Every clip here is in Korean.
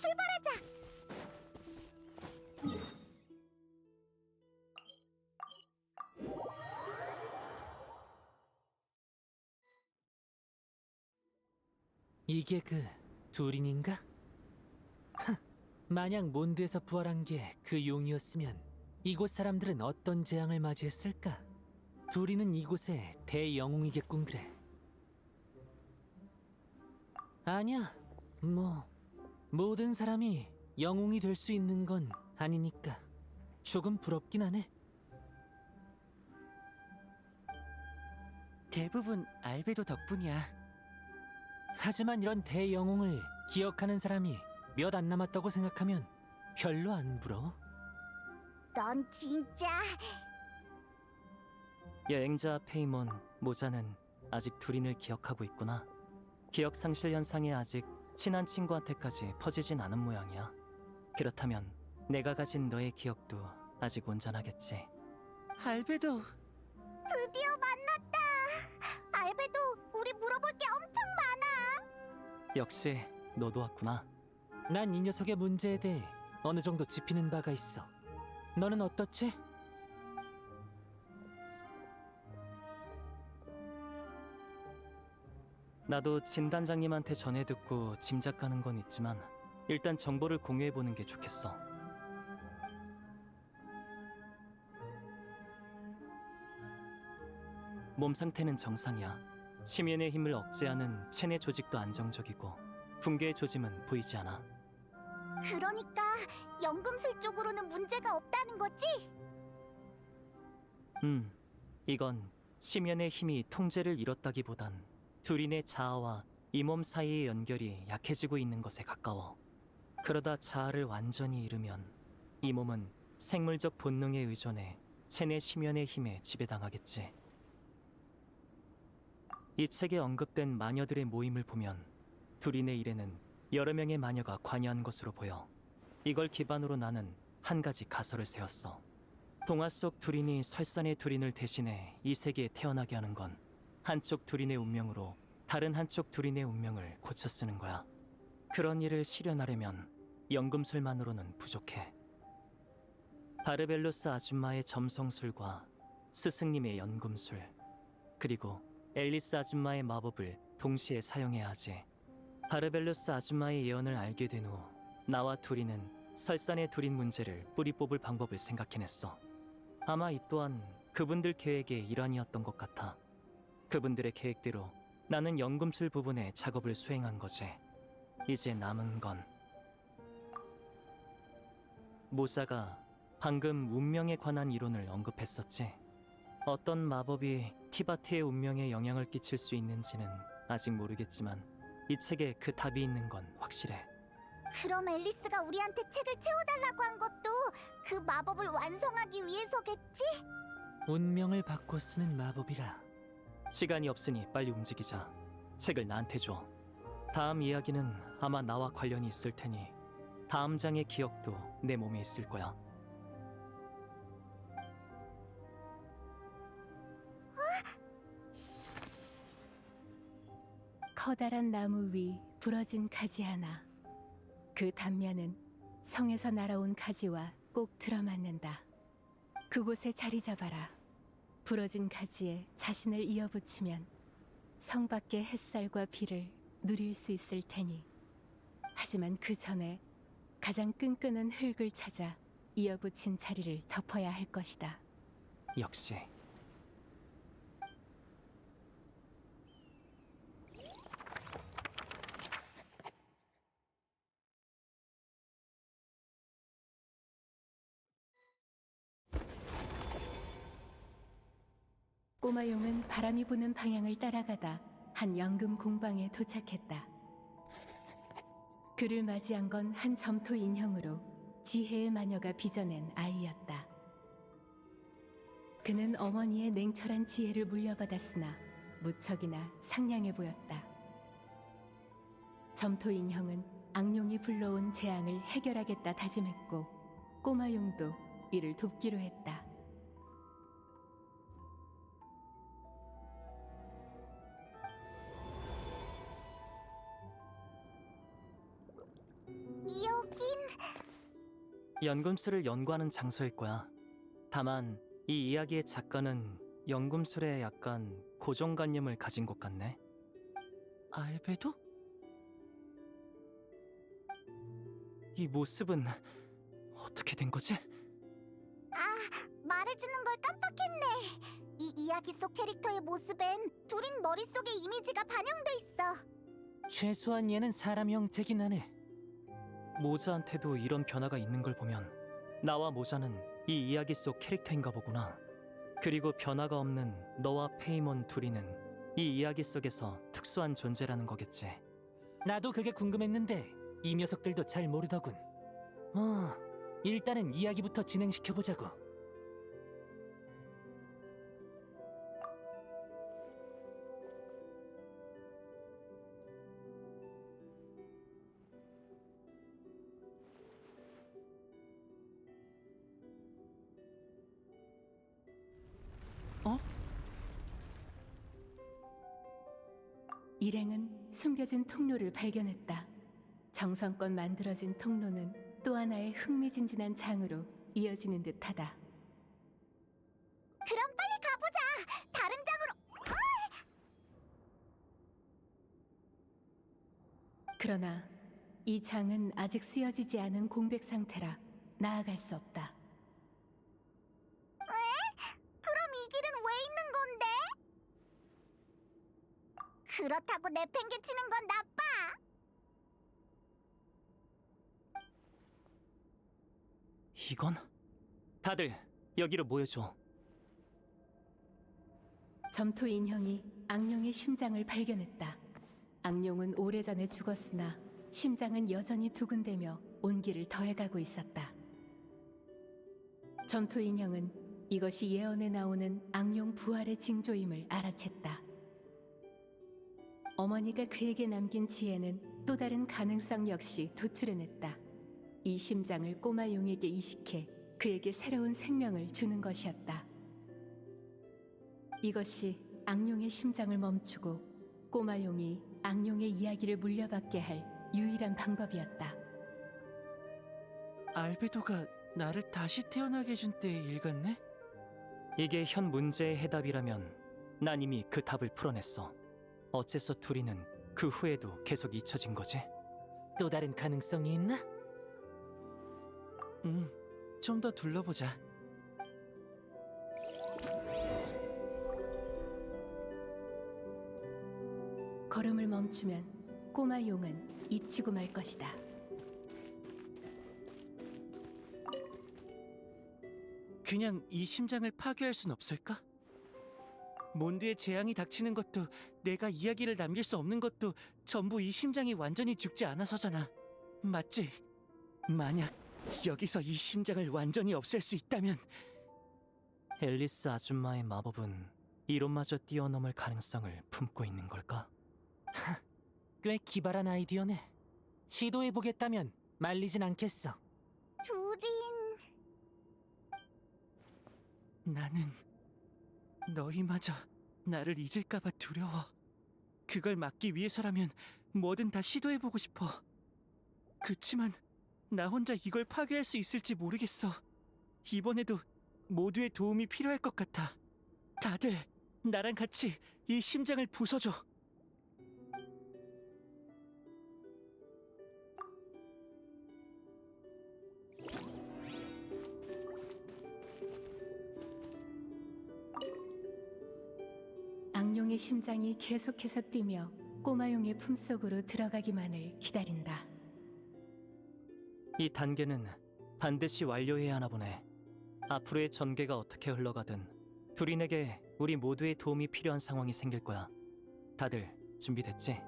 출발하자. 이게 그 두린인가? 만약 몬드에서 부활한 게 그 용이었으면 이곳 사람들은 어떤 재앙을 맞이했을까? 두린은 이곳의 대영웅이겠군. 그래. 아니야, 뭐 모든 사람이 영웅이 될 수 있는 건 아니니까 조금 부럽긴 하네. 대부분 알베도 덕분이야. 하지만 이런 대영웅을 기억하는 사람이 몇 안 남았다고 생각하면 별로 안 부러워. 넌 진짜 여행자 페이몬 모자는 아직 두린을 기억하고 있구나. 기억 상실 현상이 아직 친한 친구한테까지 퍼지진 않은 모양이야. 그렇다면 내가 가진 너의 기억도 아직 온전하겠지. 알베도. 드디어 만났다. 알베도, 우리 물어볼 게 엄청 많아. 역시 너도 왔구나. 난 이 녀석의 문제에 대해 어느 정도 짚이는 바가 있어. 너는 어떻지? 나도 진단장님한테 전해 듣고 짐작가는 건 있지만 일단 정보를 공유해보는 게 좋겠어. 몸 상태는 정상이야. 심연의 힘을 억제하는 체내 조직도 안정적이고 붕괴의 조짐은 보이지 않아. 그러니까 연금술 쪽으로는 문제가 없다는 거지? 이건 심연의 힘이 통제를 잃었다기보단 두린의 자아와 이 몸 사이의 연결이 약해지고 있는 것에 가까워. 그러다 자아를 완전히 잃으면 이 몸은 생물적 본능에 의존해 체내 심연의 힘에 지배당하겠지. 이 책에 언급된 마녀들의 모임을 보면 두린의 일에는 여러 명의 마녀가 관여한 것으로 보여. 이걸 기반으로 나는 한 가지 가설을 세웠어. 동화 속 두린이 설산의 두린을 대신해 이 세계에 태어나게 하는 건 한쪽 두린의 운명으로 다른 한쪽 두린의 운명을 고쳐 쓰는 거야. 그런 일을 실현하려면 연금술만으로는 부족해. 바르벨로스 아줌마의 점성술과 스승님의 연금술, 그리고 앨리스 아줌마의 마법을 동시에 사용해야 하지. 바르벨로스 아줌마의 예언을 알게 된 후 나와 두린은 설산의 두린 문제를 뿌리 뽑을 방법을 생각해냈어. 아마 이 또한 그분들 계획의 일환이었던 것 같아. 그분들의 계획대로 나는 연금술 부분의 작업을 수행한 거지. 이제 남은 건 모사가 방금 운명에 관한 이론을 언급했었지. 어떤 마법이 티바트의 운명에 영향을 끼칠 수 있는지는 아직 모르겠지만 이 책에 그 답이 있는 건 확실해. 그럼 앨리스가 우리한테 책을 채워달라고 한 것도 그 마법을 완성하기 위해서겠지? 운명을 바꿔 쓰는 마법이라. 시간이 없으니 빨리 움직이자. 책을 나한테 줘. 다음 이야기는 아마 나와 관련이 있을 테니 다음 장의 기억도 내 몸에 있을 거야. 커다란 나무 위 부러진 가지 하나. 그 단면은 성에서 날아온 가지와 꼭 들어맞는다. 그곳에 자리 잡아라. 부러진 가지에 자신을 이어붙이면 성 밖의 햇살과 비를 누릴 수 있을 테니. 하지만 그 전에 가장 끈끈한 흙을 찾아 이어붙인 자리를 덮어야 할 것이다. 역시 꼬마용은 바람이 부는 방향을 따라가다 한 연금 공방에 도착했다. 그를 맞이한 건 한 점토 인형으로 지혜의 마녀가 빚어낸 아이였다. 그는 어머니의 냉철한 지혜를 물려받았으나 무척이나 상냥해 보였다. 점토 인형은 악룡이 불러온 재앙을 해결하겠다 다짐했고 꼬마용도 이를 돕기로 했다. 연금술을 연구하는 장소일 거야. 다만 이 이야기의 작가는 연금술에 약간 고정관념을 가진 것 같네. 알베도? 이 모습은 어떻게 된 거지? 말해주는 걸 깜빡했네. 이 이야기 속 캐릭터의 모습엔 둘인 머릿속에 이미지가 반영돼 있어. 최소한 얘는 사람 형태긴 하네. 모자한테도 이런 변화가 있는 걸 보면 나와 모자는 이 이야기 속 캐릭터인가 보구나. 그리고 변화가 없는 너와 페이몬 둘이는 이 이야기 속에서 특수한 존재라는 거겠지. 나도 그게 궁금했는데 이 녀석들도 잘 모르더군. 일단은 이야기부터 진행시켜보자고. 일행은 숨겨진 통로를 발견했다. 정성껏 만들어진 통로는 또 하나의 흥미진진한 장으로 이어지는 듯하다. 그럼 빨리 가보자. 다른 장으로. 그러나 이 장은 아직 쓰여지지 않은 공백 상태라 나아갈 수 없다. 그럼 이 길은 왜 있는 건데? 그렇다고 내팽개치는 건 나빠. 이건? 다들 여기로 모여줘. 점토 인형이 악룡의 심장을 발견했다. 악룡은 오래전에 죽었으나 심장은 여전히 두근대며 온기를 더해가고 있었다. 점토 인형은 이것이 예언에 나오는 악룡 부활의 징조임을 알아챘다. 어머니가 그에게 남긴 지혜는 또 다른 가능성 역시 도출해냈다. 이 심장을 꼬마 용에게 이식해 그에게 새로운 생명을 주는 것이었다. 이것이 악룡의 심장을 멈추고 꼬마 용이 악룡의 이야기를 물려받게 할 유일한 방법이었다. 알베도가 나를 다시 태어나게 해준 때의 일 같네? 이게 현 문제의 해답이라면 난 이미 그 답을 풀어냈어. 어째서 둘이는 그 후에도 계속 잊혀진 거지? 또 다른 가능성이 있나? 좀 더 둘러보자. 걸음을 멈추면 꼬마 용은 잊히고 말 것이다. 그냥 이 심장을 파괴할 순 없을까? 몬드에 재앙이 닥치는 것도 내가 이야기를 남길 수 없는 것도 전부 이 심장이 완전히 죽지 않아서잖아. 맞지? 만약 여기서 이 심장을 완전히 없앨 수 있다면 앨리스 아줌마의 마법은 이론마저 뛰어넘을 가능성을 품고 있는 걸까? 꽤 기발한 아이디어네. 시도해보겠다면 말리진 않겠어. 둘인 나는 너희마저 나를 잊을까봐 두려워. 그걸 막기 위해서라면 뭐든 다 시도해보고 싶어. 그치만 나 혼자 이걸 파괴할 수 있을지 모르겠어. 이번에도 모두의 도움이 필요할 것 같아. 다들 나랑 같이 이 심장을 부숴줘. 악룡의 심장이 계속해서 뛰며 꼬마용의 품속으로 들어가기만을 기다린다. 이 단계는 반드시 완료해야 하나 보네. 앞으로의 전개가 어떻게 흘러가든 둘인에게 우리 모두의 도움이 필요한 상황이 생길 거야. 다들 준비됐지?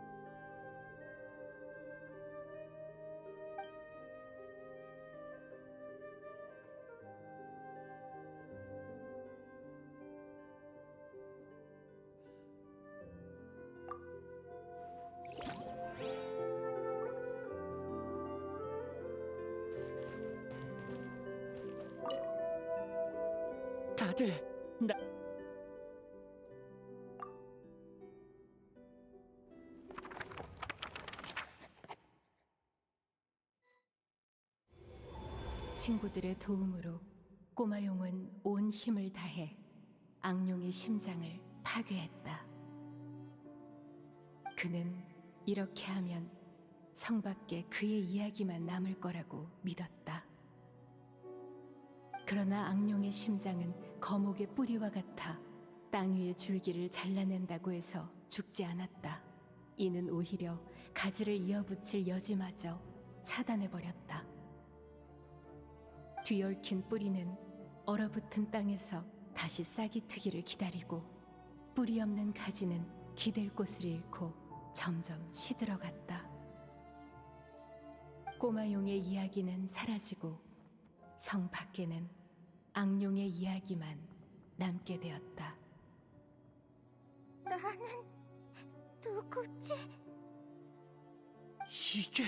다들 나 친구들의 도움으로 꼬마용은 온 힘을 다해 악룡의 심장을 파괴했다. 그는 이렇게 하면 성 밖에 그의 이야기만 남을 거라고 믿었다. 그러나 악룡의 심장은 거목의 뿌리와 같아 땅 위의 줄기를 잘라낸다고 해서 죽지 않았다. 이는 오히려 가지를 이어붙일 여지마저 차단해버렸다. 뒤얽힌 뿌리는 얼어붙은 땅에서 다시 싹이 트기를 기다리고, 뿌리 없는 가지는 기댈 곳을 잃고 점점 시들어갔다. 꼬마용의 이야기는 사라지고 성 밖에는 악룡의 이야기만 남게 되었다. 나는 누구지? 이게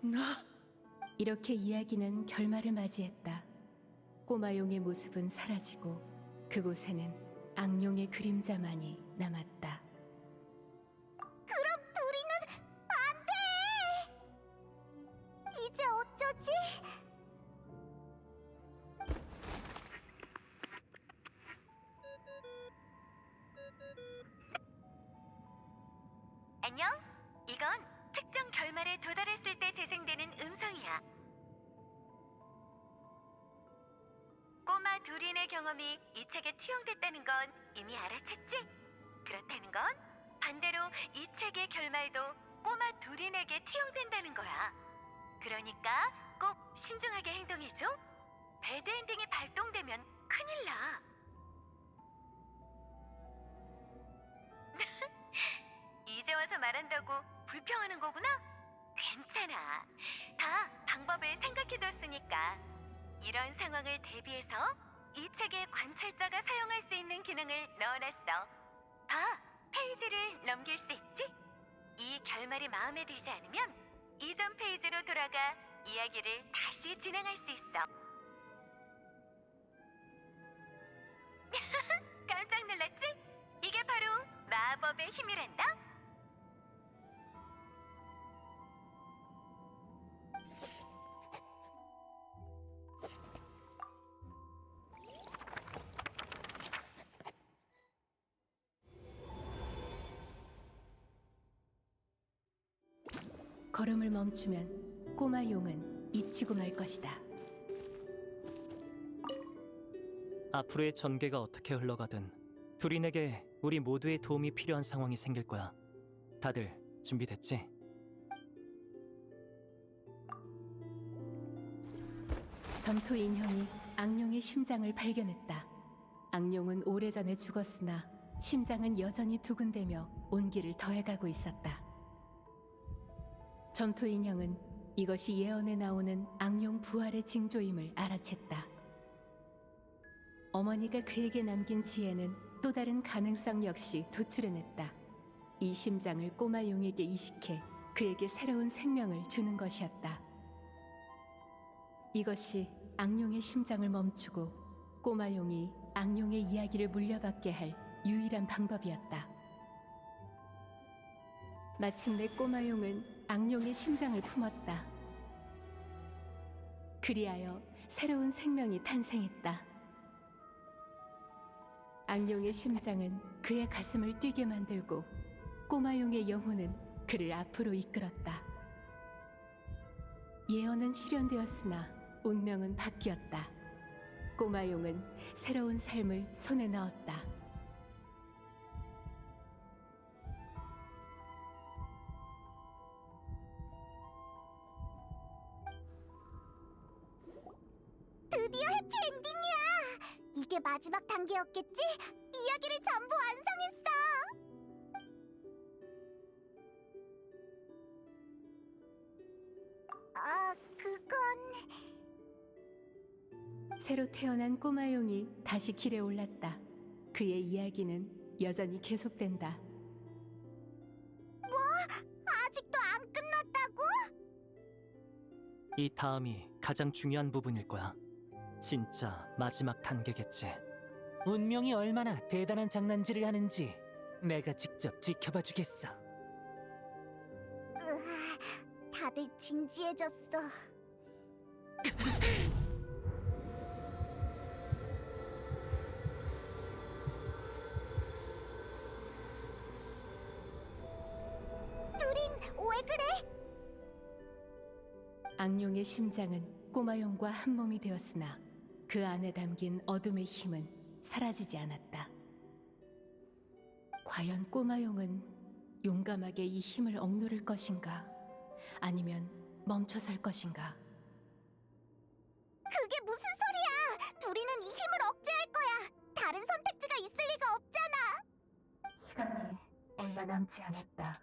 나? 이렇게 이야기는 결말을 맞이했다. 꼬마용의 모습은 사라지고 그곳에는 악룡의 그림자만이 남았다. 그럼 둘이는 안 돼! 이제 어쩌지? 안녕? 이건 특정 결말에 도달했을 때 재생되는 음성이야. 꼬마 두린의 경험이 이 책에 투영됐다는 건 이미 알아챘지? 그렇다는 건 반대로 이 책의 결말도 꼬마 두린에게 투영된다는 거야. 그러니까 꼭 신중하게 행동해줘. 배드엔딩이 발동되면 큰일 나. 이제 와서 말한다고 불평하는 거구나? 괜찮아. 다 방법을 생각해뒀으니까. 이런 상황을 대비해서 이 책에 관찰자가 사용할 수 있는 기능을 넣어놨어. 봐, 페이지를 넘길 수 있지? 이 결말이 마음에 들지 않으면 이전 페이지로 돌아가 이야기를 다시 진행할 수 있어. 깜짝 놀랐지? 이게 바로 마법의 힘이란다. 걸음을 멈추면 꼬마 용은 잊히고 말 것이다. 앞으로의 전개가 어떻게 흘러가든 두린에게 우리 모두의 도움이 필요한 상황이 생길 거야. 다들 준비됐지? 점토 인형이 악룡의 심장을 발견했다. 악룡은 오래전에 죽었으나 심장은 여전히 두근대며 온기를 더해가고 있었다. 점토 인형은 이것이 예언에 나오는 악룡 부활의 징조임을 알아챘다. 어머니가 그에게 남긴 지혜는 또 다른 가능성 역시 도출해냈다. 이 심장을 꼬마 용에게 이식해 그에게 새로운 생명을 주는 것이었다. 이것이 악룡의 심장을 멈추고 꼬마 용이 악룡의 이야기를 물려받게 할 유일한 방법이었다. 마침내 꼬마 용은 악룡의 심장을 품었다. 그리하여 새로운 생명이 탄생했다. 악룡의 심장은 그의 가슴을 뛰게 만들고 꼬마용의 영혼은 그를 앞으로 이끌었다. 예언은 실현되었으나 운명은 바뀌었다. 꼬마용은 새로운 삶을 손에 넣었다. 드디어 해피엔딩이야! 이게 마지막 단계였겠지? 이야기를 전부 완성했어! 그건... 새로 태어난 꼬마용이 다시 길에 올랐다. 그의 이야기는 여전히 계속된다. 아직도 안 끝났다고? 이 다음이 가장 중요한 부분일 거야. 진짜 마지막 단계겠지. 운명이 얼마나 대단한 장난질을 하는지 내가 직접 지켜봐 주겠어. 다들 진지해졌어. 왜 그래? 악룡의 심장은 꼬마용과 한 몸이 되었으나 그 안에 담긴 어둠의 힘은 사라지지 않았다. 과연 꼬마용은 용감하게 이 힘을 억누를 것인가? 아니면 멈춰설 것인가? 그게 무슨 소리야? 둘이는 이 힘을 억제할 거야. 다른 선택지가 있을 리가 없잖아. 시간이 얼마 남지 않았다.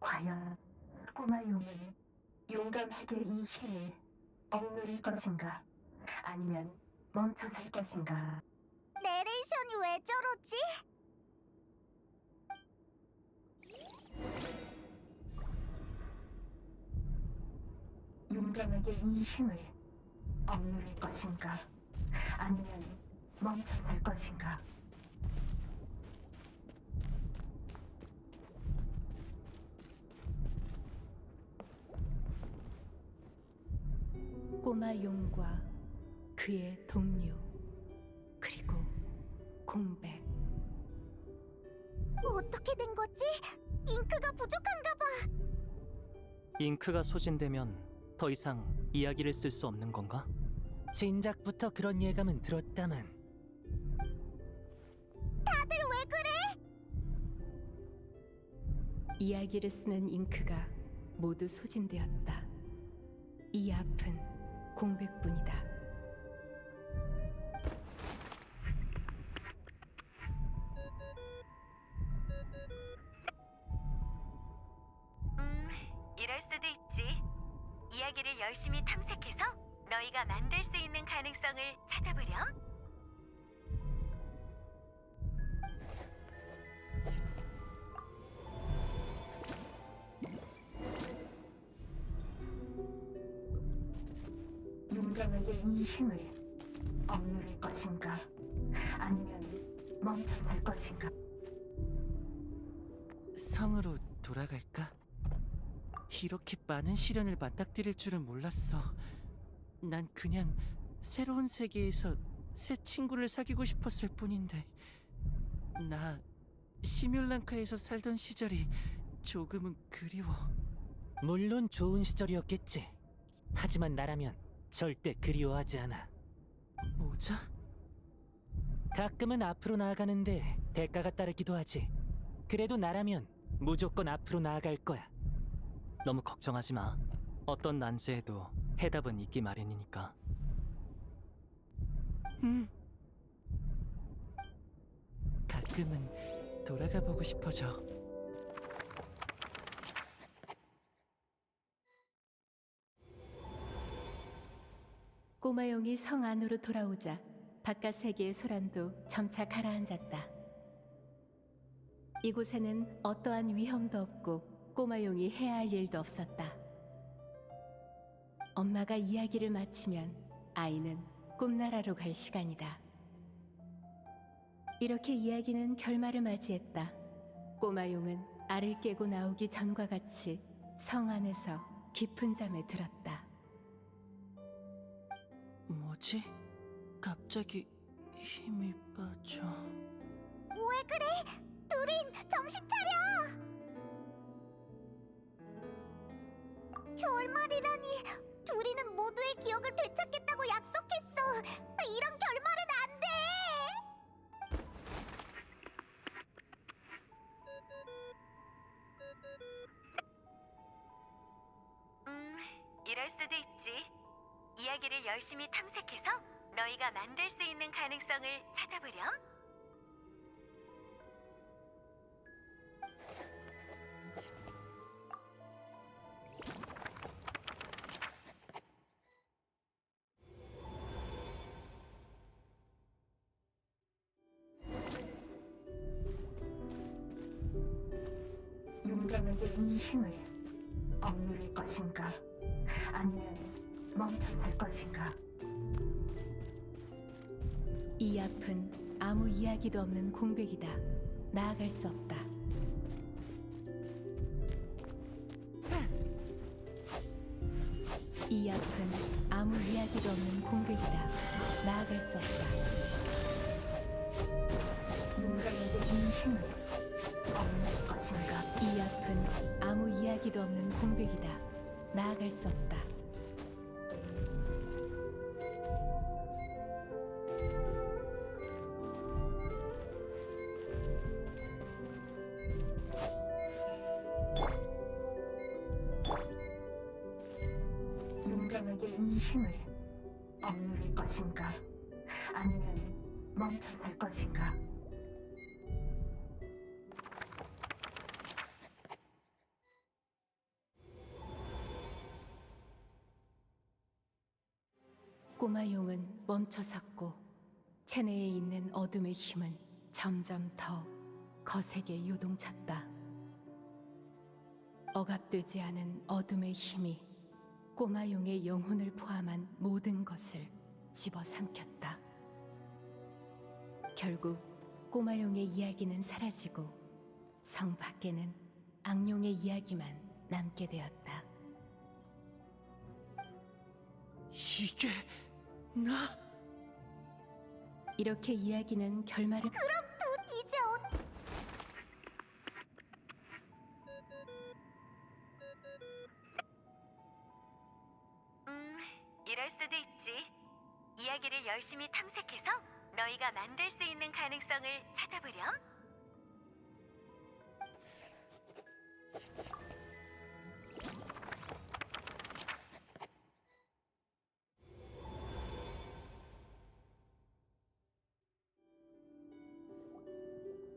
과연 꼬마용은 용감하게 이 힘을 억누를 것인가? 아니면 멈춰설 것인가? 내레이션이 왜 저러지? 용감하게 이 힘을 억누를 것인가? 아니면 멈춰설 것인가? 꼬마 용과 그의 동료, 그리고 공백. 어떻게 된 거지? 잉크가 부족한가 봐. 잉크가 소진되면 더 이상 이야기를 쓸 수 없는 건가? 진작부터 그런 예감은 들었다만 다들 왜 그래? 이야기를 쓰는 잉크가 모두 소진되었다. 이 앞은 공백뿐이다. 이럴 수도 있지. 이야기를 열심히 탐색해서 너희가 만들 수 있는 가능성을 찾아보렴. 용감하게 이 힘을 억누를 것인가? 아니면 멈춰설 것인가? 성으로 돌아갈까? 이렇게 많은 시련을 맞닥뜨릴 줄은 몰랐어. 난 그냥 새로운 세계에서 새 친구를 사귀고 싶었을 뿐인데, 나 시뮬랑카에서 살던 시절이 조금은 그리워. 물론 좋은 시절이었겠지. 하지만 나라면 절대 그리워하지 않아. 모자? 가끔은 앞으로 나아가는데 대가가 따르기도 하지. 그래도 나라면 무조건 앞으로 나아갈 거야. 너무 걱정하지 마. 어떤 난제에도 해답은 있기 마련이니까. 가끔은 돌아가 보고 싶어져. 꼬마용이 성 안으로 돌아오자 바깥 세계의 소란도 점차 가라앉았다. 이곳에는 어떠한 위험도 없고 꼬마용이 해야 할 일도 없었다. 엄마가 이야기를 마치면 아이는 꿈나라로 갈 시간이다. 이렇게 이야기는 결말을 맞이했다. 꼬마용은 알을 깨고 나오기 전과 같이 성 안에서 깊은 잠에 들었다. 뭐지? 갑자기 힘이 빠져. 왜 그래? 둘인 정신 차려! 결말이라니, 둘이는 모두의 기억을 되찾겠다고 약속했어. 이런 결말은 안 돼! 이럴 수도 있지. 이야기를 열심히 탐색해서 너희가 만들 수 있는 가능성을 찾아보렴. 용감하게 이 힘을 억누를 것인가? 아니면 멈춰설 것인가? 이 앞은 아무 이야기도 없는 공백이다. 나아갈 수 없다. 이 앞은 아무 이야기도 없는 공백이다. 나아갈 수 없다. 용감하게 이 힘을 억누를 것인가? 이 앞은 아무 이야기 이야기도 없는 공백이다. 나아갈 수 없다. 인간에게 이 힘을 억누를 것인가? 아니면 멈춰설 것인가? 꼬마 용은 멈춰섰고 체내에 있는 어둠의 힘은 점점 더 거세게 요동쳤다. 억압되지 않은 어둠의 힘이 꼬마 용의 영혼을 포함한 모든 것을 집어삼켰다. 결국 꼬마 용의 이야기는 사라지고 성 밖에는 악룡의 이야기만 남게 되었다. 이게 나? 이렇게 이야기는 결말을 이제 이럴 수도 있지. 이야기를 열심히 탐색해서 너희가 만들 수 있는 가능성을 찾아보렴.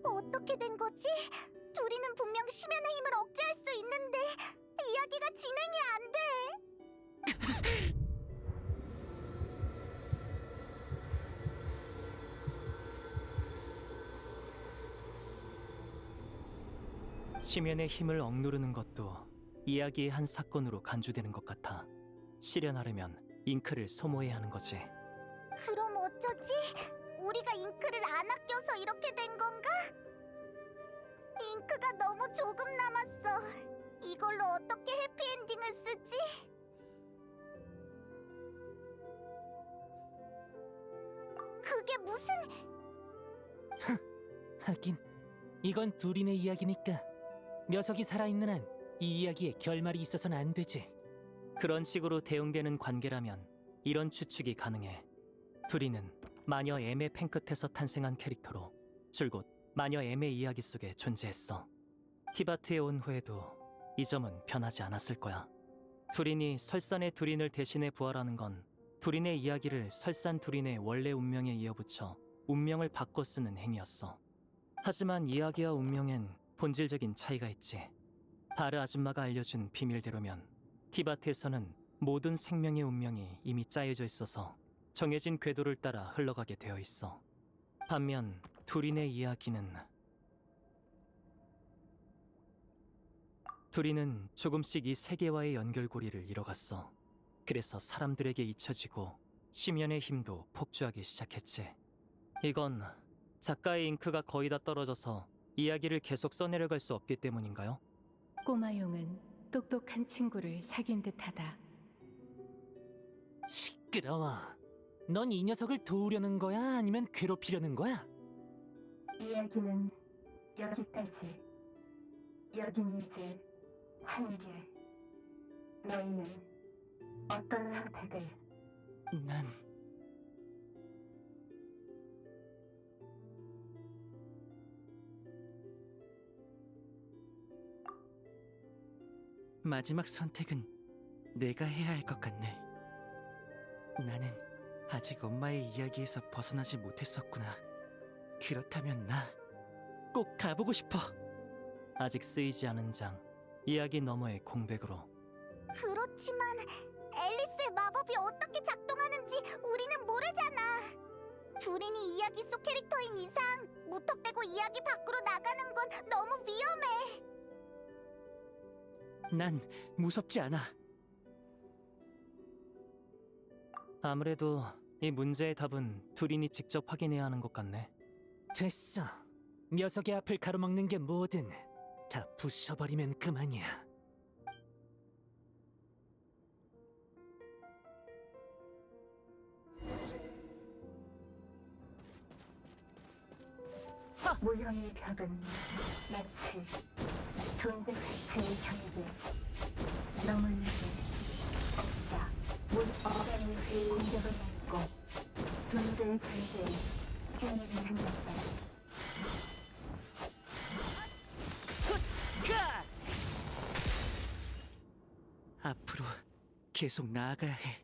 어떻게 된 거지? 둘이는 분명 심연의 힘을 억제할 수 있는데 이야기가 진행이 안 돼. 심연의 힘을 억누르는 것도 이야기의 한 사건으로 간주되는 것 같아. 실현하려면 잉크를 소모해야 하는 거지. 그럼 어쩌지? 우리가 잉크를 안 아껴서 이렇게 된 건가? 잉크가 너무 조금 남았어. 이걸로 어떻게 해피엔딩을 쓰지? 그게 무슨... 하긴 이건 둘이네 이야기니까 녀석이 살아있는 한 이 이야기에 결말이 있어서는 안 되지. 그런 식으로 대응되는 관계라면 이런 추측이 가능해. 둘이는 마녀 M의 펜 끝에서 탄생한 캐릭터로 줄곧 마녀 M의 이야기 속에 존재했어. 티바트에 온 후에도 이 점은 변하지 않았을 거야. 두린이 설산의 두린을 대신해 부활하는 건 두린의 이야기를 설산 두린의 원래 운명에 이어붙여 운명을 바꿔 쓰는 행위였어. 하지만 이야기와 운명엔 본질적인 차이가 있지. 바르 아줌마가 알려준 비밀대로면 티바트에서는 모든 생명의 운명이 이미 짜여져 있어서 정해진 궤도를 따라 흘러가게 되어 있어. 반면 두린의 이야기는 두린은 조금씩 이 세계와의 연결고리를 잃어갔어. 그래서 사람들에게 잊혀지고 심연의 힘도 폭주하기 시작했지. 이건 작가의 잉크가 거의 다 떨어져서 이야기를 계속 써내려갈 수 없기 때문인가요? 꼬마 용은 똑똑한 친구를 사귄 듯하다. 시끄러워. 넌 이 녀석을 도우려는 거야? 아니면 괴롭히려는 거야? 이야기는 여기까지. 여긴 이제 한계. 너희는 어떤 선택을? 난 마지막 선택은 내가 해야 할 것 같네. 나는 아직 엄마의 이야기에서 벗어나지 못했었구나. 그렇다면 나 꼭 가보고 싶어. 아직 쓰이지 않은 장, 이야기 너머의 공백으로. 그렇지만 앨리스의 마법이 어떻게 작동하는지 우리는 모르잖아. 두린이 이야기 속 캐릭터인 이상 무턱대고 이야기 밖으로 나가는 건 너무 위험해. 난 무섭지 않아. 아무래도 이 문제의 답은 두린이 직접 확인해야 하는 것 같네. 됐어. 녀석의 앞을 가로막는 게 뭐든 다 부숴버리면 그만이야. 모형의 벽은 마치 존재 자체의 경계 넘을 일은 없다. 모든 어간의 공격을 받고 존재의 근대에 균형이 생겼다. 앞으로 계속 나아가야 해.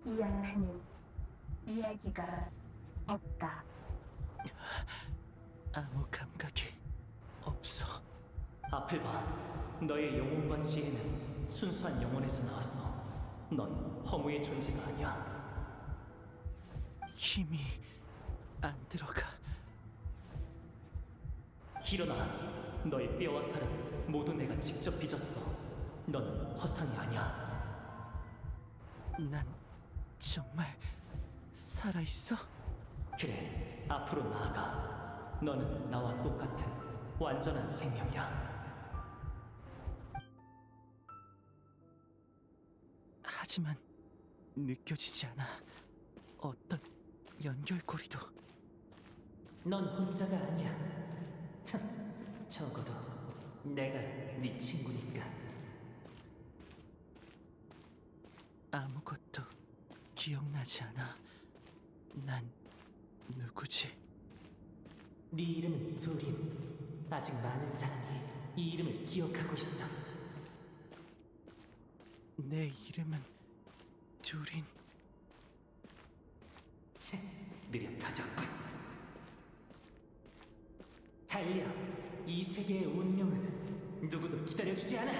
이해하는 이야기가 없다. 아무 감각이 없어. 앞을 봐. 너의 영혼과 지혜는 순수한 영혼에서 나왔어. 넌 허무의 존재가 아니야. 힘이 안 들어가. 일어나. 너의 뼈와 살은 모두 내가 직접 빚었어. 너는 허상이 아니야. 난 정말 살아있어? 그래, 앞으로 나아가. 너는 나와 똑같은 완전한 생명이야. 하지만 느껴지지 않아. 어떤 연결고리도. 넌 혼자가 아니야. 적어도 내가 네 친구니까. 아무것도 기억나지 않아. 난 누구지? 네 이름은 두린. 아직 많은 사람이 이 이름을 기억하고 있어. 내 이름은 두린. 채, 느릿하자군. 달려. 이 세계의 운명은 누구도 기다려주지 않아.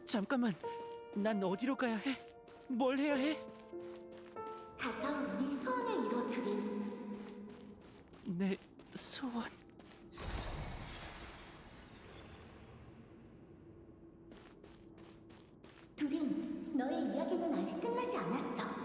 잠깐만, 난 어디로 가야 해? 뭘 해야 해? 가서 네 소원을 이뤄 두린. 내 소원? 두린, 너의 이야기는 아직 끝나지 않았어.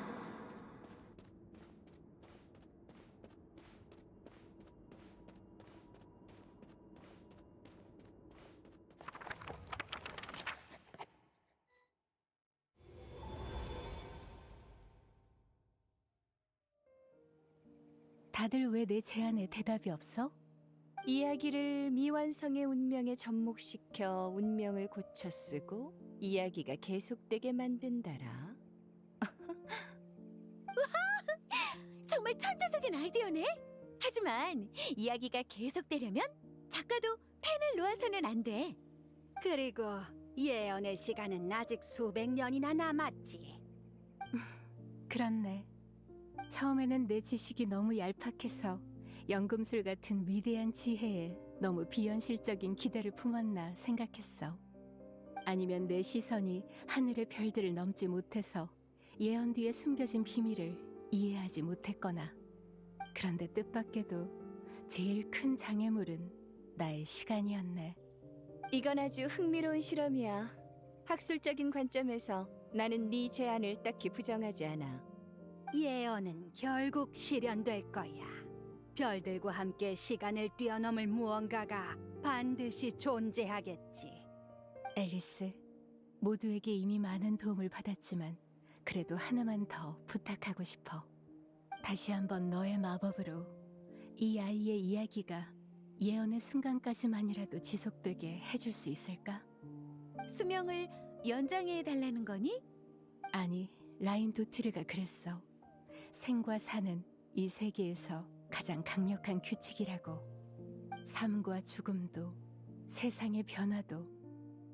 다들 왜 내 제안에 대답이 없어? 이야기를 미완성의 운명에 접목시켜 운명을 고쳐 쓰고 이야기가 계속되게 만든다라. 정말 천재적인 아이디어네. 하지만 이야기가 계속되려면 작가도 펜을 놓아서는 안 돼. 그리고 예언의 시간은 아직 수백 년이나 남았지. 그렇네. 처음에는 내 지식이 너무 얄팍해서 연금술 같은 위대한 지혜에 너무 비현실적인 기대를 품었나 생각했어. 아니면 내 시선이 하늘의 별들을 넘지 못해서 예언 뒤에 숨겨진 비밀을 이해하지 못했거나. 그런데 뜻밖에도 제일 큰 장애물은 나의 시간이었네. 이건 아주 흥미로운 실험이야. 학술적인 관점에서 나는 네 제안을 딱히 부정하지 않아. 예언은 결국 실현될 거야. 별들과 함께 시간을 뛰어넘을 무언가가 반드시 존재하겠지. 앨리스, 모두에게 이미 많은 도움을 받았지만 그래도 하나만 더 부탁하고 싶어. 다시 한번 너의 마법으로 이 아이의 이야기가 예언의 순간까지만이라도 지속되게 해줄 수 있을까? 수명을 연장해 달라는 거니? 아니, 라인 도트르가 그랬어. 생과 사는 이 세계에서 가장 강력한 규칙이라고. 삶과 죽음도 세상의 변화도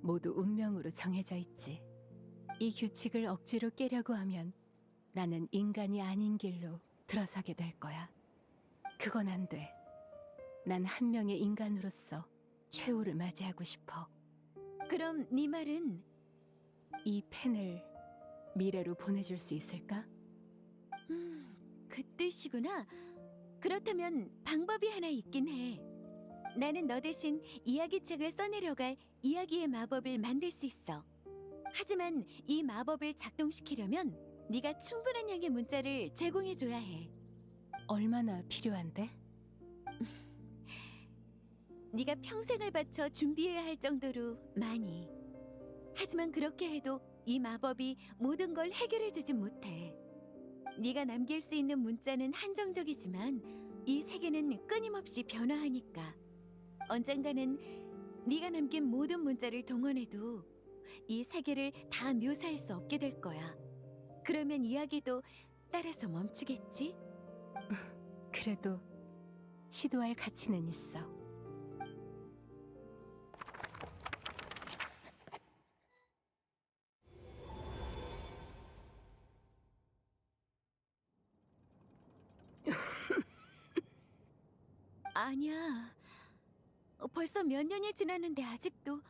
모두 운명으로 정해져 있지. 이 규칙을 억지로 깨려고 하면 나는 인간이 아닌 길로 들어서게 될 거야. 그건 안 돼. 난 한 명의 인간으로서 최후를 맞이하고 싶어. 그럼 네 말은 이 펜을 미래로 보내줄 수 있을까? 그 뜻이구나. 그렇다면 방법이 하나 있긴 해. 나는 너 대신 이야기책을 써내려갈 이야기의 마법을 만들 수 있어. 하지만 이 마법을 작동시키려면 네가 충분한 양의 문자를 제공해줘야 해. 얼마나 필요한데? 네가 평생을 바쳐 준비해야 할 정도로 많이. 하지만 그렇게 해도 이 마법이 모든 걸 해결해주진 못해. 네가 남길 수 있는 문자는 한정적이지만 이 세계는 끊임없이 변화하니까 언젠가는 네가 남긴 모든 문자를 동원해도 이 세계를 다 묘사할 수 없게 될 거야. 그러면 이야기도 따라서 멈추겠지? 그래도 시도할 가치는 있어. 아니야. 벌써 몇 년이 지났는데 아직도.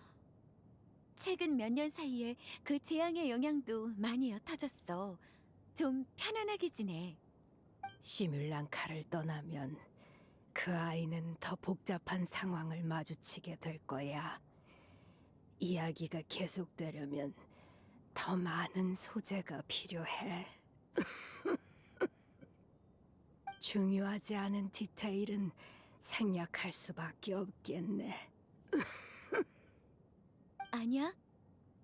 최근 몇 년 사이에 그 재앙의 영향도 많이 옅어졌어. 좀 편안하게 지내. 시뮬랑카를 떠나면 그 아이는 더 복잡한 상황을 마주치게 될 거야. 이야기가 계속되려면 더 많은 소재가 필요해. 중요하지 않은 디테일은 생략할 수밖에 없겠네. 아니야?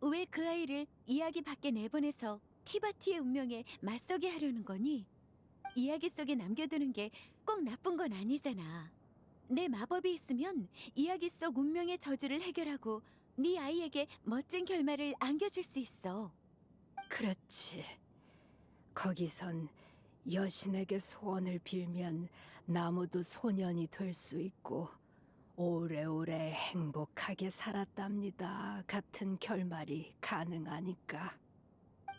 왜 그 아이를 이야기 밖에 내보내서 티바티의 운명에 맞서게 하려는 거니? 이야기 속에 남겨두는 게 꼭 나쁜 건 아니잖아. 내 마법이 있으면 이야기 속 운명의 저주를 해결하고 네 아이에게 멋진 결말을 안겨줄 수 있어. 그렇지. 거기선 여신에게 소원을 빌면 나무도 소년이 될 수 있고 오래오래 행복하게 살았답니다 같은 결말이 가능하니까.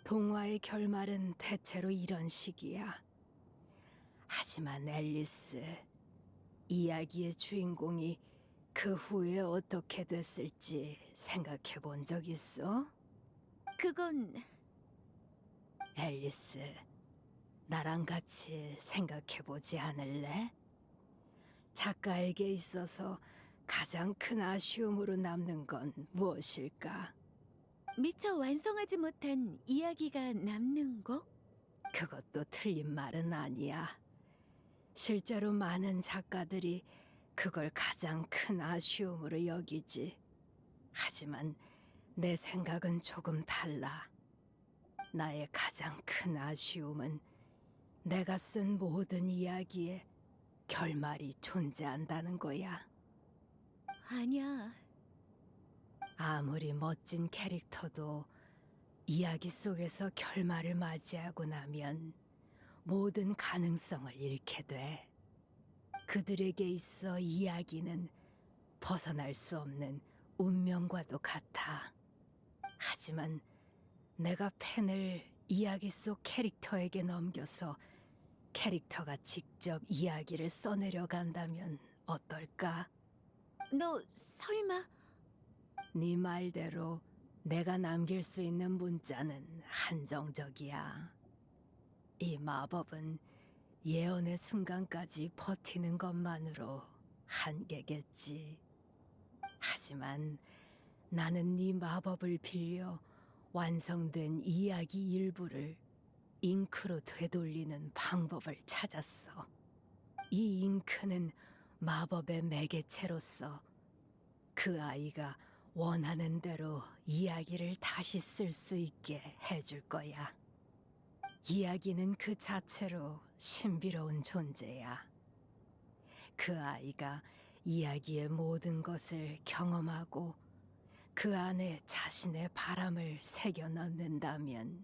동화의 결말은 대체로 이런 식이야. 하지만 앨리스, 이야기의 주인공이 그 후에 어떻게 됐을지 생각해 본 적 있어? 그건 앨리스, 나랑 같이 생각해 보지 않을래? 작가에게 있어서 가장 큰 아쉬움으로 남는 건 무엇일까? 미처 완성하지 못한 이야기가 남는 거? 그것도 틀린 말은 아니야. 실제로 많은 작가들이 그걸 가장 큰 아쉬움으로 여기지. 하지만 내 생각은 조금 달라. 나의 가장 큰 아쉬움은 내가 쓴 모든 이야기에 결말이 존재한다는 거야. 아니야. 아무리 멋진 캐릭터도 이야기 속에서 결말을 맞이하고 나면 모든 가능성을 잃게 돼. 그들에게 있어 이야기는 벗어날 수 없는 운명과도 같아. 하지만 내가 펜을 이야기 속 캐릭터에게 넘겨서 캐릭터가 직접 이야기를 써내려 간다면 어떨까? 너 설마... 네 말대로 내가 남길 수 있는 문자는 한정적이야. 이 마법은 예언의 순간까지 버티는 것만으로 한계겠지. 하지만 나는 네 마법을 빌려 완성된 이야기 일부를 잉크로 되돌리는 방법을 찾았어. 이 잉크는 마법의 매개체로서 그 아이가 원하는 대로 이야기를 다시 쓸 수 있게 해줄 거야. 이야기는 그 자체로 신비로운 존재야. 그 아이가 이야기의 모든 것을 경험하고 그 안에 자신의 바람을 새겨 넣는다면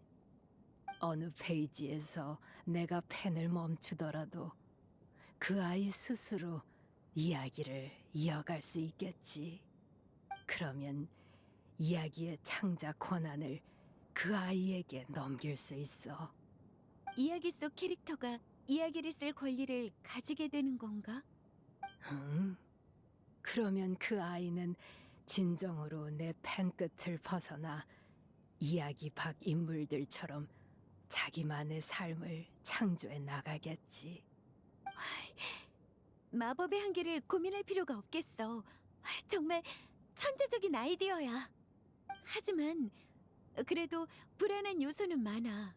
어느 페이지에서 내가 펜을 멈추더라도 그 아이 스스로 이야기를 이어갈 수 있겠지. 그러면 이야기의 창작 권한을 그 아이에게 넘길 수 있어. 이야기 속 캐릭터가 이야기를 쓸 권리를 가지게 되는 건가? 그러면 그 아이는 진정으로 내 펜 끝을 벗어나 이야기 밖 인물들처럼 자기만의 삶을 창조해 나가겠지. 마법의 한계를 고민할 필요가 없겠어. 정말 천재적인 아이디어야. 하지만 그래도 불안한 요소는 많아.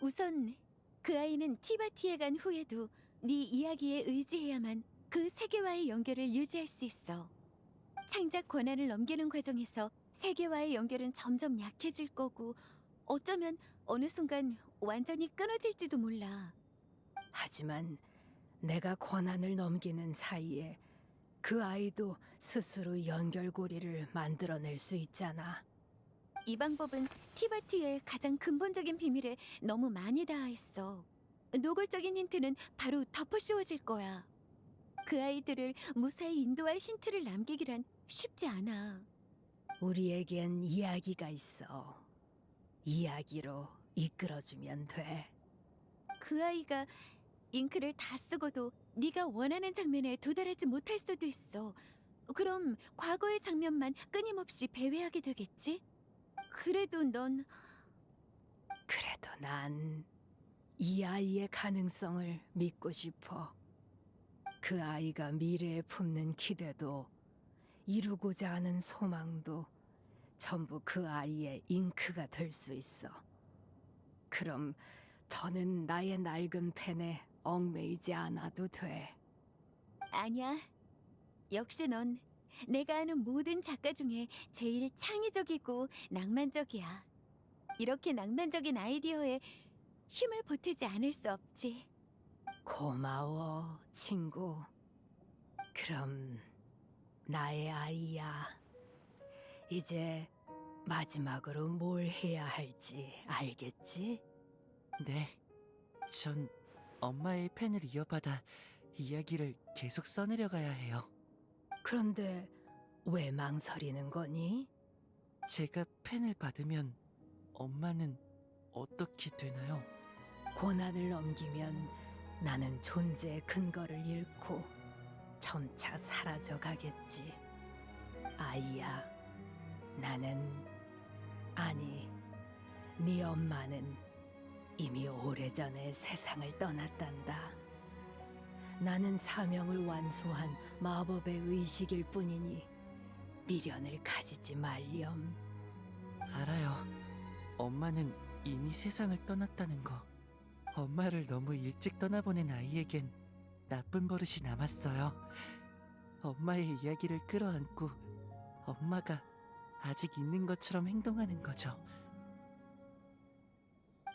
우선 그 아이는 티바티에 간 후에도 네 이야기에 의지해야만 그 세계와의 연결을 유지할 수 있어. 창작 권한을 넘기는 과정에서 세계와의 연결은 점점 약해질 거고 어쩌면 어느 순간 완전히 끊어질지도 몰라. 하지만 내가 권한을 넘기는 사이에 그 아이도 스스로 연결고리를 만들어낼 수 있잖아. 이 방법은 티바티의 가장 근본적인 비밀에 너무 많이 닿아있어. 노골적인 힌트는 바로 덮어씌워질 거야. 그 아이들을 무사히 인도할 힌트를 남기기란 쉽지 않아. 우리에겐 이야기가 있어. 이야기로 이끌어주면 돼. 그 아이가 잉크를 다 쓰고도 네가 원하는 장면에 도달하지 못할 수도 있어. 그럼 과거의 장면만 끊임없이 배회하게 되겠지? 그래도 넌 그래도 난 이 아이의 가능성을 믿고 싶어. 그 아이가 미래에 품는 기대도 이루고자 하는 소망도 전부 그 아이의 잉크가 될 수 있어. 그럼 더는 나의 낡은 펜에 얽매이지 않아도 돼. 아니야. 역시 넌 내가 아는 모든 작가 중에 제일 창의적이고 낭만적이야. 이렇게 낭만적인 아이디어에 힘을 보태지 않을 수 없지. 고마워, 친구. 그럼 나의 아이야. 이제 마지막으로 뭘 해야 할지 알겠지? 네, 전 엄마의 펜을 이어받아 이야기를 계속 써내려가야 해요. 그런데 왜 망설이는 거니? 제가 펜을 받으면 엄마는 어떻게 되나요? 고난을 넘기면 나는 존재의 근거를 잃고 점차 사라져 가겠지. 아이야, 아니, 네 엄마는 이미 오래전에 세상을 떠났단다. 나는 사명을 완수한 마법의 의식일 뿐이니 미련을 가지지 말렴. 알아요. 엄마는 이미 세상을 떠났다는 거. 엄마를 너무 일찍 떠나보낸 아이에겐 나쁜 버릇이 남았어요. 엄마의 이야기를 끌어안고 엄마가 아직 있는 것처럼 행동하는 거죠.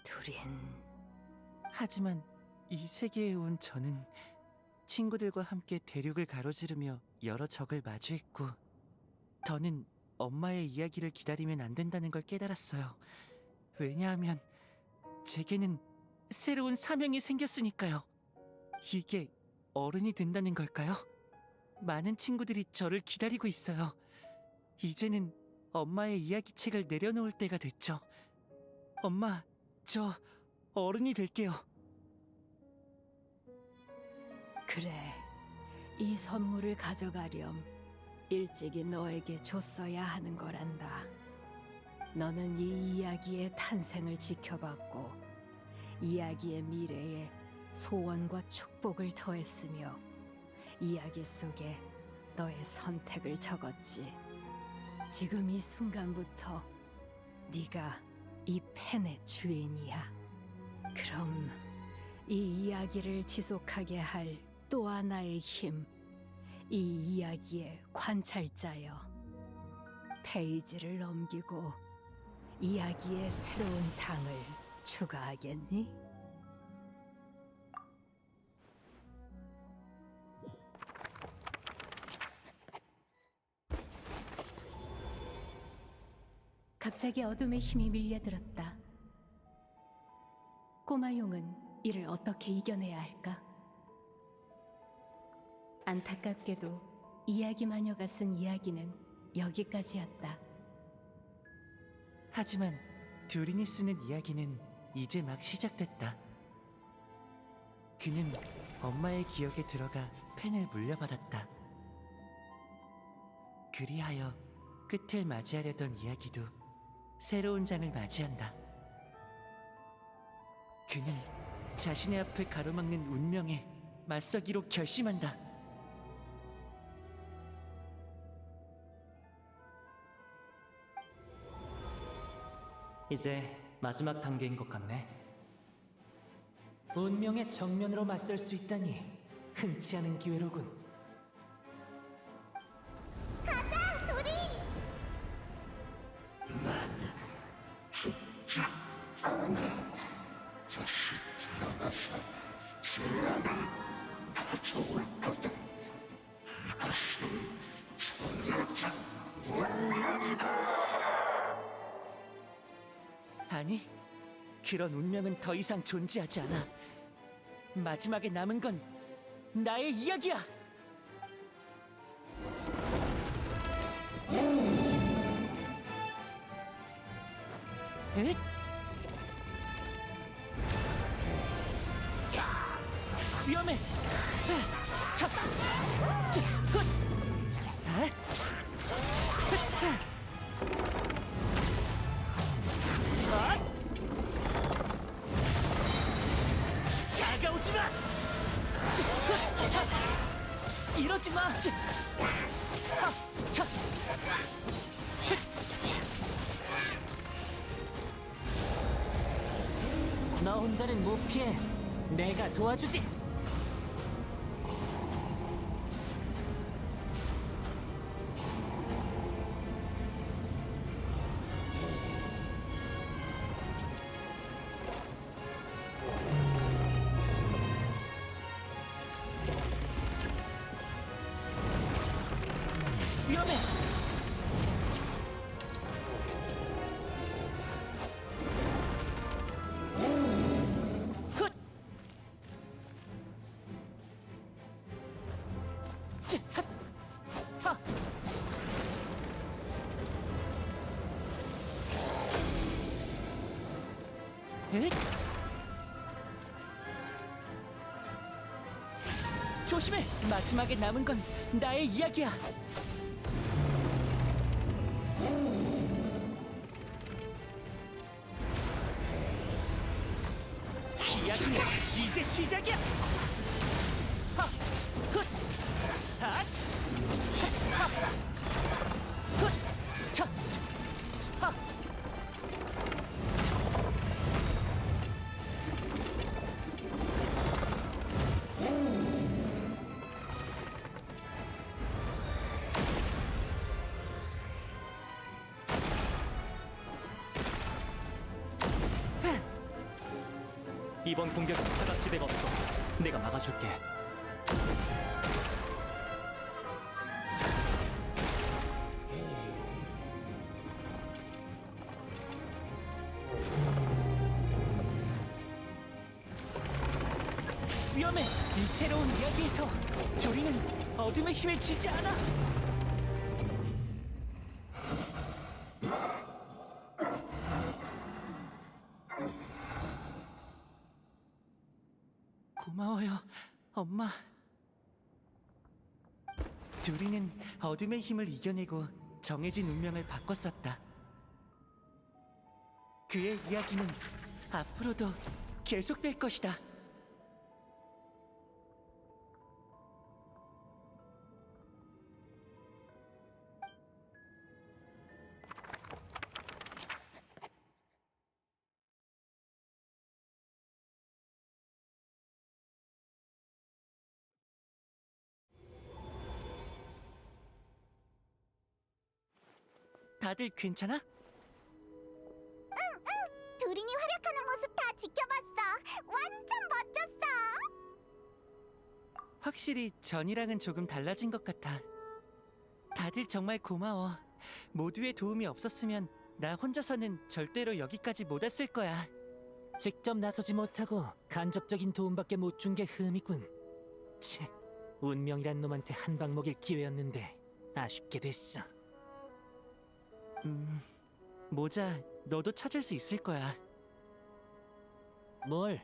둘인 하지만 이 세계에 온 저는 친구들과 함께 대륙을 가로지르며 여러 적을 마주했고, 더는 엄마의 이야기를 기다리면 안 된다는 걸 깨달았어요. 왜냐하면 제게는 새로운 사명이 생겼으니까요. 이게 어른이 된다는 걸까요? 많은 친구들이 저를 기다리고 있어요. 이제는 엄마의 이야기책을 내려놓을 때가 됐죠. 엄마, 저 어른이 될게요. 그래, 이 선물을 가져가렴. 일찍이 너에게 줬어야 하는 거란다. 너는 이 이야기의 탄생을 지켜봤고 이야기의 미래에 소원과 축복을 더했으며 이야기 속에 너의 선택을 적었지. 지금 이 순간부터 네가 이 펜의 주인이야. 그럼 이 이야기를 지속하게 할 또 하나의 힘, 이 이야기의 관찰자여. 페이지를 넘기고 이야기의 새로운 장을 추가하겠니? 갑자기 어둠의 힘이 밀려들었다. 꼬마 용은 이를 어떻게 이겨내야 할까? 안타깝게도 이야기 마녀가 쓴 이야기는 여기까지였다. 하지만 듀린이 쓰는 이야기는 이제 막 시작됐다. 그는 엄마의 기억에 들어가 펜을 물려받았다. 그리하여 끝을 맞이하려던 이야기도 새로운 장을 맞이한다. 그는 자신의 앞을 가로막는 운명에 맞서기로 결심한다. 이제 마지막 단계인 것 같네. 운명의 정면으로 맞설 수 있다니 흔치 않은 기회로군. 아니, 그런 운명은 더 이상 존재하지 않아. 마지막에 남은 건 나의 이야기야. 에? 위험해. 차. 차. 헛. 아? 아? 다가오지 마. 이러지 마. 너 혼자는 못 피해. 내가 도와주지. 위험해. 훗. 찌, 핫. 하. 에? 조심해. 마지막에 남은 건 나의 이야기야. 이야기는 이제 시작이야. 하, 훗, 핫, 하, 훗, 차, 하. 이번 공격은 사각지대가 없어. 내가 막아줄게. 위험해. 이 새로운 이야기에서 조리는 어둠의 힘에 지지 않아. 고마워요, 엄마. 둘이는 어둠의 힘을 이겨내고 정해진 운명을 바꿨었다. 그의 이야기는 앞으로도 계속될 것이다. 다들 괜찮아? 두린이 활약하는 모습 다 지켜봤어. 완전 멋졌어. 확실히 전이랑은 조금 달라진 것 같아. 다들 정말 고마워. 모두의 도움이 없었으면 나 혼자서는 절대로 여기까지 못 왔을 거야. 직접 나서지 못하고 간접적인 도움밖에 못 준 게 흠이군. 치, 운명이란 놈한테 한 방 먹일 기회였는데 아쉽게 됐어. 모자, 너도 찾을 수 있을 거야. 뭘?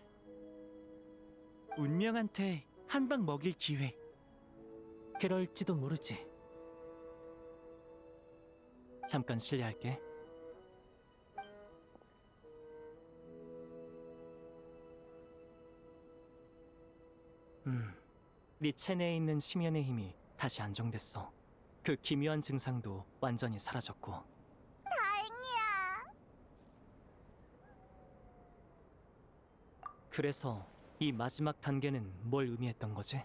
운명한테 한 방 먹일 기회. 그럴지도 모르지. 잠깐 실례할게. 네 체내에 있는 심연의 힘이 다시 안정됐어. 그 기묘한 증상도 완전히 사라졌고. 다행이야. 그래서 이 마지막 단계는 뭘 의미했던 거지?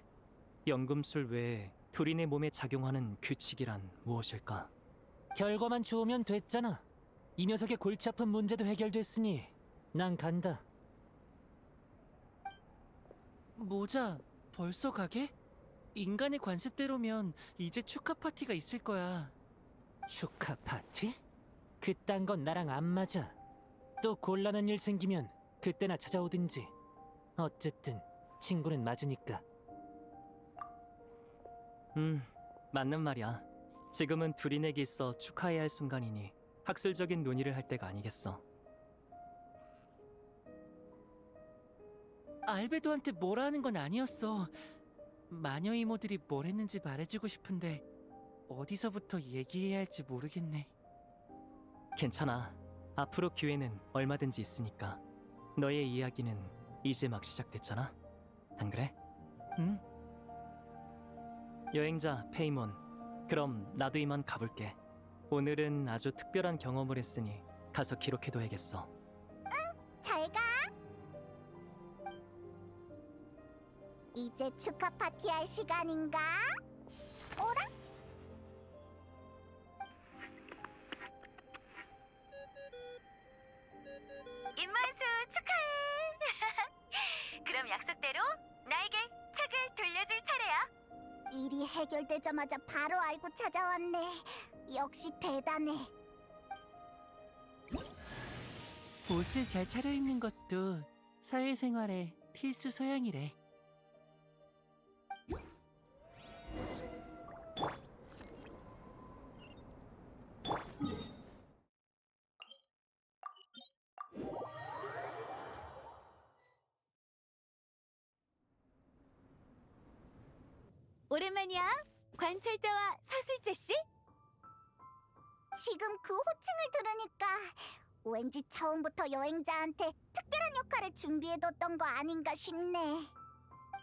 연금술 외에 둘인의 몸에 작용하는 규칙이란 무엇일까? 결과만 좋으면 됐잖아. 이 녀석의 골치 아픈 문제도 해결됐으니 난 간다. 모자, 벌써 가게? 인간의 관습대로면 이제 축하 파티가 있을 거야. 축하 파티? 그딴 건 나랑 안 맞아. 또 곤란한 일 생기면 그때나 찾아오든지. 어쨌든 친구는 맞으니까. 맞는 말이야. 지금은 둘이 내기 있어 축하해야 할 순간이니 학술적인 논의를 할 때가 아니겠어. 알베도한테 뭐라 하는 건 아니었어. 마녀 이모들이 뭘 했는지 말해주고 싶은데 어디서부터 얘기해야 할지 모르겠네. 괜찮아. 앞으로 기회는 얼마든지 있으니까. 너의 이야기는 이제 막 시작됐잖아. 안 그래? 응? 여행자 페이몬. 그럼 나도 이만 가볼게. 오늘은 아주 특별한 경험을 했으니 가서 기록해둬야겠어. 잘 가. 이제 축하 파티 할 시간인가? 오라? 임만수 축하해. 그럼 약속대로 나에게 책을 돌려줄 차례야. 일이 해결되자마자 바로 알고 찾아왔네. 역시 대단해. 옷을 잘 차려입는 것도 사회생활의 필수 소양이래. 오랜만이야. 관찰자와 서술자 씨. 지금 그 호칭을 들으니까 왠지 처음부터 여행자한테 특별한 역할을 준비해뒀던 거 아닌가 싶네.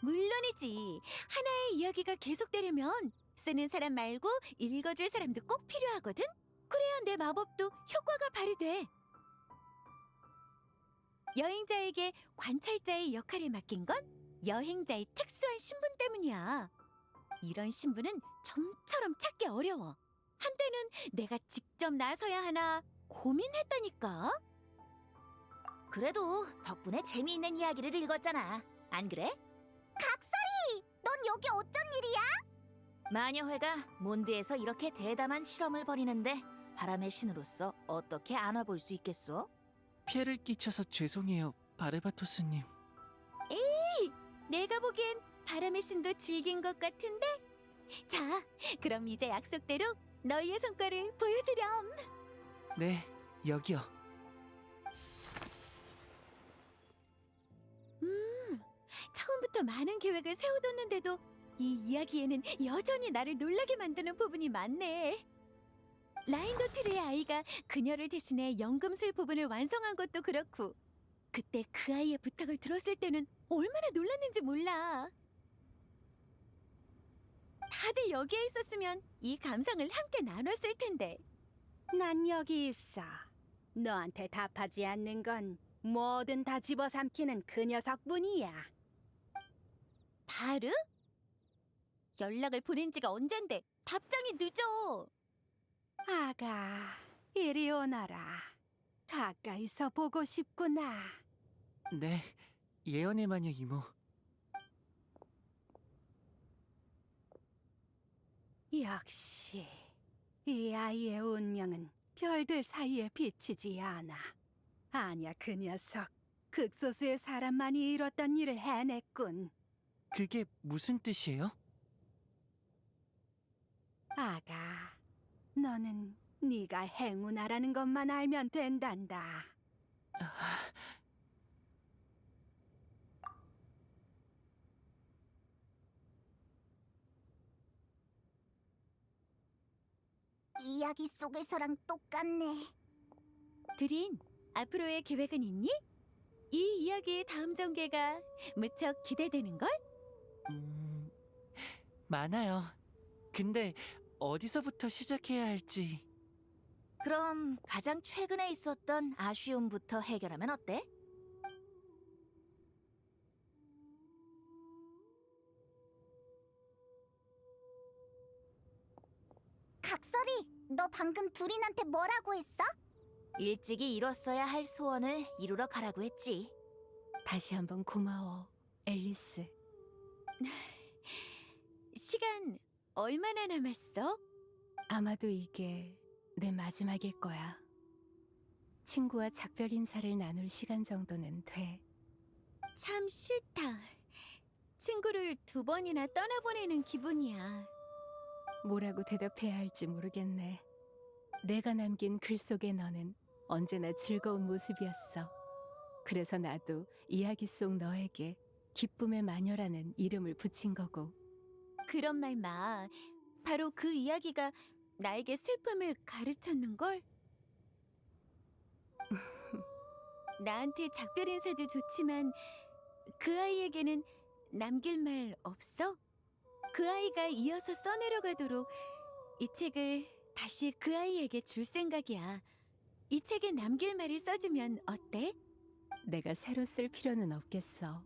물론이지. 하나의 이야기가 계속되려면 쓰는 사람 말고 읽어줄 사람도 꼭 필요하거든. 그래야 내 마법도 효과가 발휘돼. 여행자에게 관찰자의 역할을 맡긴 건 여행자의 특수한 신분 때문이야. 이런 신분은 좀처럼 찾기 어려워. 한때는 내가 직접 나서야 하나 고민했다니까. 그래도 덕분에 재미있는 이야기를 읽었잖아. 안 그래? 각설이! 넌 여기 어쩐 일이야? 마녀회가 몬드에서 이렇게 대담한 실험을 벌이는데 바람의 신으로서 어떻게 안아볼 수 있겠소? 피해를 끼쳐서 죄송해요, 바르바토스님. 내가 보기엔 바람의 신도 즐긴 것 같은데? 자, 그럼 이제 약속대로 너희의 성과를 보여주렴. 네, 여기요. 처음부터 많은 계획을 세워뒀는데도 이 이야기에는 여전히 나를 놀라게 만드는 부분이 많네. 라인도트르의 아이가 그녀를 대신해 연금술 부분을 완성한 것도 그렇고, 그때 그 아이의 부탁을 들었을 때는 얼마나 놀랐는지 몰라. 다들 여기에 있었으면 이 감상을 함께 나눴을 텐데. 난 여기 있어. 너한테 답하지 않는 건 뭐든 다 집어삼키는 그 녀석뿐이야. 바르? 연락을 보낸 지가 언젠데 답장이 늦어. 아가, 이리 오너라. 가까이서 보고 싶구나. 네, 예언의 마녀 이모. 역시 이 아이의 운명은 별들 사이에 비치지 않아. 아냐, 그 녀석 극소수의 사람만이 이뤘던 일을 해냈군. 그게 무슨 뜻이에요? 아가, 너는 네가 행운아라는 것만 알면 된단다. 이야기 속에서랑 똑같네. 드린, 앞으로의 계획은 있니? 이 이야기의 다음 전개가 무척 기대되는걸? 많아요. 근데 어디서부터 시작해야 할지. 그럼 가장 최근에 있었던 아쉬움부터 해결하면 어때? 각설이, 너 방금 두린한테 뭐라고 했어? 일찍이 이뤘어야 할 소원을 이루러 가라고 했지. 다시 한번 고마워, 앨리스. 시간 얼마나 남았어? 아마도 이게 내 마지막일 거야. 친구와 작별 인사를 나눌 시간 정도는 돼. 참 싫다. 친구를 2번이나 떠나보내는 기분이야. 뭐라고 대답해야 할지 모르겠네. 내가 남긴 글 속의 너는 언제나 즐거운 모습이었어. 그래서 나도 이야기 속 너에게 기쁨의 마녀라는 이름을 붙인 거고. 그런 말 마. 바로 그 이야기가 나에게 슬픔을 가르쳤는걸? 나한테 작별 인사도 좋지만 그 아이에게는 남길 말 없어? 그 아이가 이어서 써내려가도록 이 책을 다시 그 아이에게 줄 생각이야. 이 책에 남길 말을 써주면 어때? 내가 새로 쓸 필요는 없겠어.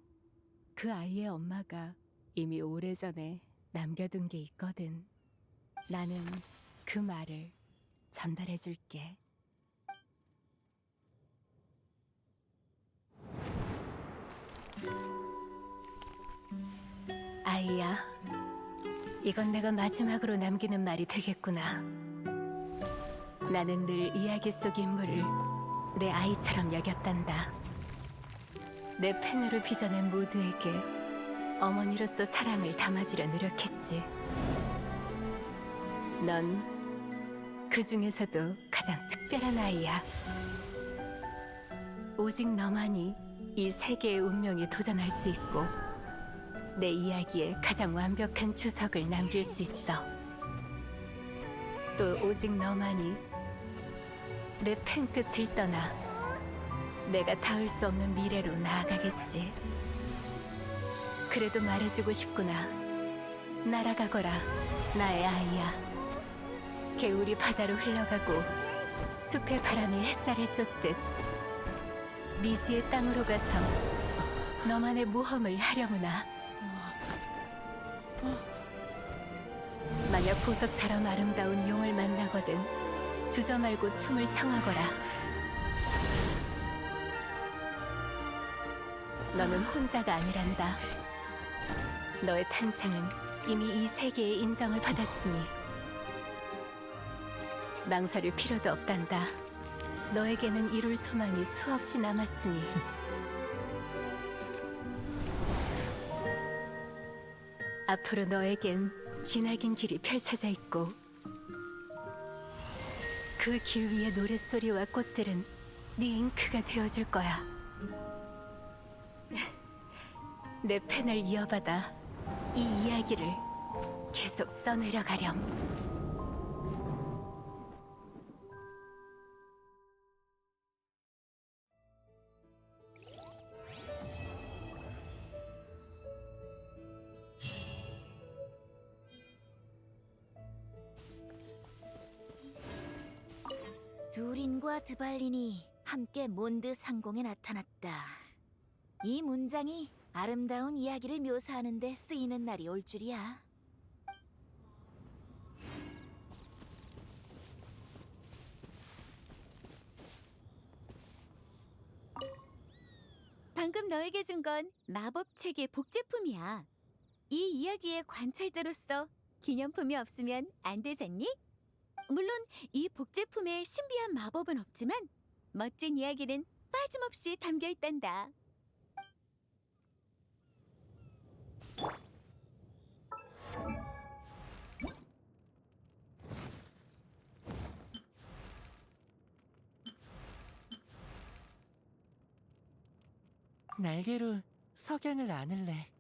그 아이의 엄마가 이미 오래전에 남겨둔 게 있거든. 나는 그 말을 전달해 줄게. 아이야, 이건 내가 마지막으로 남기는 말이 되겠구나. 나는 늘 이야기 속 인물을 내 아이처럼 여겼단다. 내 펜으로 빚어낸 모두에게 어머니로서 사랑을 담아주려 노력했지. 넌 그 중에서도 가장 특별한 아이야. 오직 너만이 이 세계의 운명에 도전할 수 있고 내 이야기에 가장 완벽한 주석을 남길 수 있어. 또 오직 너만이 내 펜 끝을 떠나 내가 닿을 수 없는 미래로 나아가겠지. 그래도 말해주고 싶구나. 날아가거라, 나의 아이야. 개울이 바다로 흘러가고 숲의 바람이 햇살을 쫓듯 미지의 땅으로 가서 너만의 모험을 하려무나. 만약 보석처럼 아름다운 용을 만나거든 주저 말고 춤을 청하거라. 너는 혼자가 아니란다. 너의 탄생은 이미 이 세계의 인정을 받았으니 망설일 필요도 없단다. 너에게는 이룰 소망이 수없이 남았으니. 앞으로 너에겐 기나긴 길이 펼쳐져 있고 그 길 위의 노랫소리와 꽃들은 네 잉크가 되어줄 거야. 내 펜을 이어받아 이 이야기를 계속 써내려가렴. 두린과 드발린이 함께 몬드 상공에 나타났다. 이 문장이 아름다운 이야기를 묘사하는 데 쓰이는 날이 올 줄이야. 방금 너에게 준 건 마법책의 복제품이야. 이 이야기의 관찰자로서 기념품이 없으면 안 되잖니? 물론 이 복제품에 신비한 마법은 없지만 멋진 이야기는 빠짐없이 담겨 있단다. 날개로 석양을 안을래.